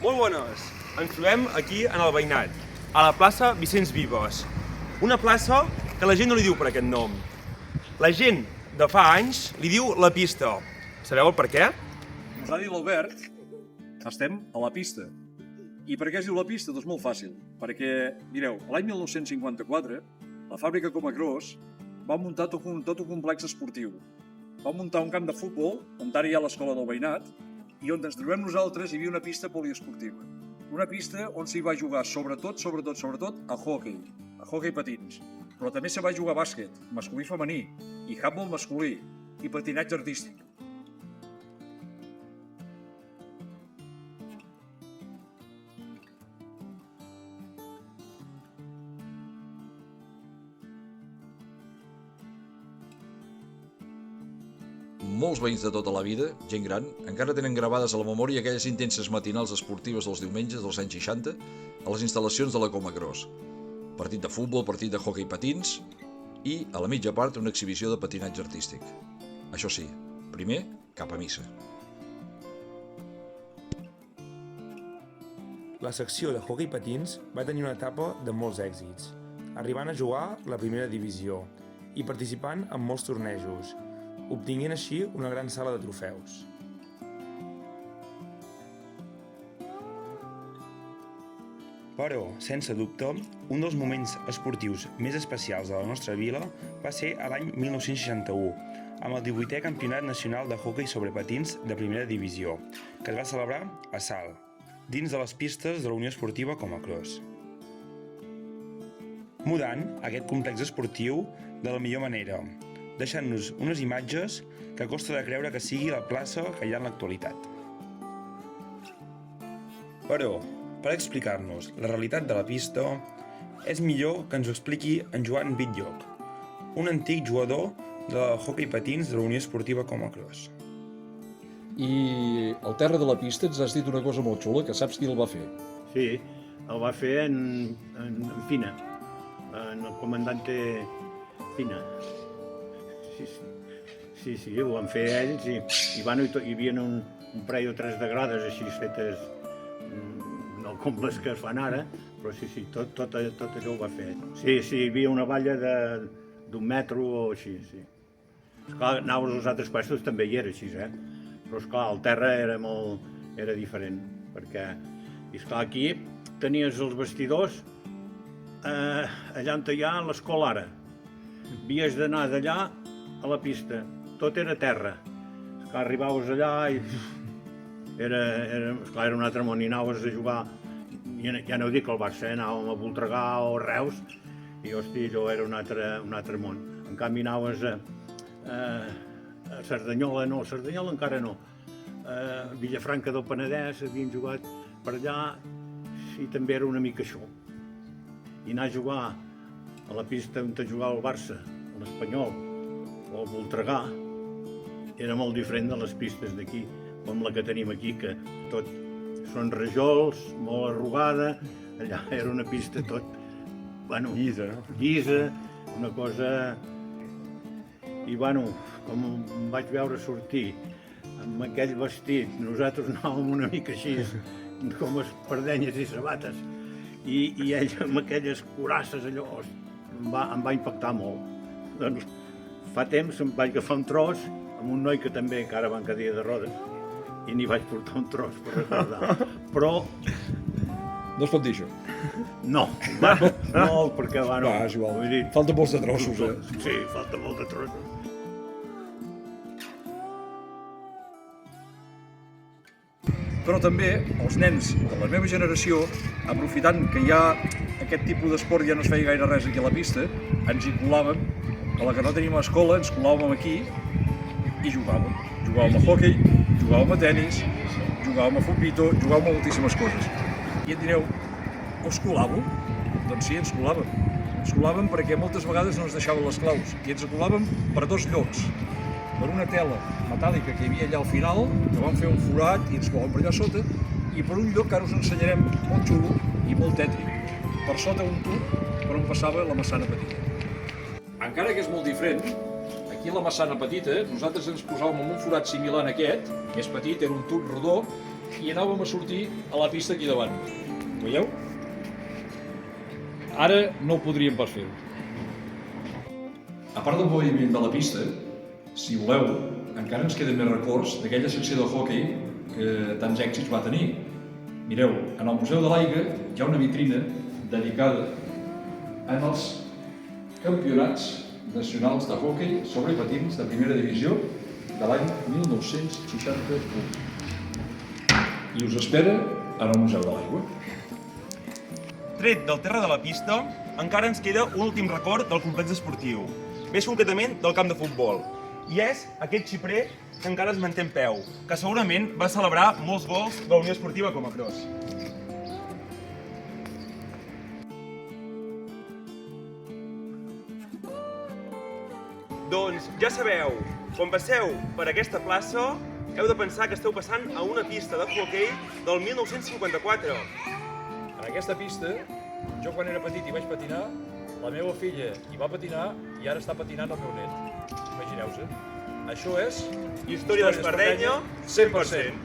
Molt bones! Ens trobem aquí en el veïnat, a la plaça Vicenç Vives. Una plaça que la gent no li diu per aquest nom. La gent de fa anys li diu la pista. Sabeu el per què? Ens ha dit l'Albert, estem a la pista. I per què es diu la pista? Doncs molt fàcil. Perquè, mireu, l'any 1954, la fàbrica Comacros va muntar tot un complex esportiu. Va muntar un camp de futbol, on ara hi ha l'escola del veïnat, i on ens trobem nosaltres hi havia una pista poliesportiva. Una pista on s'hi va jugar sobretot a hoquei patins. Però també se va jugar a bàsquet, masculí i femení, i handbol masculí, i patinatge artístic. Molts veïns de tota la vida, gent gran, encara tenen gravades a la memòria aquelles intenses matinals esportives dels diumenges dels anys 60 a les instal·lacions de la Comacros. Partit de futbol, partit de hoquei patins i, a la mitja part, una exhibició de patinatge artístic. Això sí, primer, cap a missa. La secció de hoquei patins va tenir una etapa de molts èxits, arribant a jugar la primera divisió i participant en molts tornejos, obtinguent així una gran sala de trofeus. Però, sense dubte, un dels moments esportius més especials de la nostra vila va ser a l'any 1961, amb el 18è Campionat Nacional de Hoquei sobre Patins de Primera Divisió, que es va celebrar a Salt, dins de les pistes de la Unió Esportiva Comacros. Mudant aquest complex esportiu de la millor manera, deixant-nos unes imatges que costa de creure que sigui la plaça que hi ha en l'actualitat. Però, per explicar-nos la realitat de la pista, és millor que ens ho expliqui en Joan Bitlloc, un antic jugador de hoquei patins de la Unió Esportiva Comacros. I al terra de la pista ens has dit una cosa molt xula, que saps qui el va fer. Sí, el va fer en Fina, en el comandante Fina. Sí, ho van fer ells i hi havia un parell o tres de grades així fetes, no com les que es fan ara, però sí, tot allò ho va fer ell. Sí, hi havia una valla d'un metro o així, sí. Esclar, anaves als altres puestos també hi era així, però esclar, el terra era diferent, perquè, esclar, aquí tenies els vestidors allà on hi ha l'escola ara. Havies d'anar d'allà a la pista, tot era terra. Esclar, arribaves allà i era un altre món, i anaves a jugar, ja no ho dic al Barça, anàvem a Voltregà o a Reus, i hòstia, allò era un altre món. En canvi anaves a Cerdanyola, no, a Cerdanyola encara no, a Vilafranca del Penedès havien jugat per allà i també era una mica això. I anar a jugar a la pista on jugava el Barça, l'Espanyol o el Voltregà, era molt diferent de les pistes d'aquí, com la que tenim aquí, que tot són rajols, molt arrugada, allà era una pista tot, bueno, llisa, una cosa. I bueno, com em vaig veure sortir amb aquell vestit, nosaltres anàvem una mica així, com espardenyes i sabates, i ell amb aquelles curasses, allò, em va impactar molt. Doncs fa temps em vaig agafar un tros amb un noi que també encara va en cadira de rodes i n'hi vaig portar un tros per recordar. Però... No es pot dir això. No, perquè va, no. Va, és igual. Falta molts de trossos, Sí, falta molt de trossos. Però també els nens de la meva generació, aprofitant que ja aquest tipus d'esport ja no es feia gaire res aquí a la pista, ens hi colàvem, a la que no teníem escola, ens colàvem aquí i jugàvem. Jugàvem a hoquei, jugàvem a tenis, jugàvem a futbito, jugàvem a moltíssimes coses. I et direu, us colàveu? Doncs sí, ens colàvem. Ens colàvem perquè moltes vegades no ens deixaven les claus i ens colàvem per dos llocs. Per una tela metàl·lica que hi havia allà al final, que vam fer un forat i ens colàvem per allà sota, i per un lloc que ara us ensenyarem molt xulo i molt tètric, per sota un tub per on passava la massana petita. Encara que és molt diferent, aquí a la Massana Petita, nosaltres ens posàvem en un forat similar a aquest, més petit, era un tub rodó, i anàvem a sortir a la pista aquí davant. Ho veieu? Ara no ho podríem pas fer-ho. A part del moviment de la pista, si voleu, encara ens queden més records d'aquella secció de hoquei que tants èxits va tenir. Mireu, en el Museu de l'Aigua hi ha una vitrina dedicada als campionats nacionals de hoquei sobre patins de primera divisió de l'any 1961. I us espera en el Museu de l'Aigua. Tret del terra de la pista, encara ens queda un últim record del complex esportiu, més concretament del camp de futbol. I és aquest xiprer que encara es manté en peu, que segurament va celebrar molts gols de la Unió Esportiva Comacros. Doncs ja sabeu, quan passeu per aquesta plaça, heu de pensar que esteu passant a una pista de hoquei del 1954. En aquesta pista, jo quan era petit i vaig patinar, la meva filla hi va patinar i ara està patinant el meu net. Imagineu-se. Això és... Història d'Espardenya, 100%.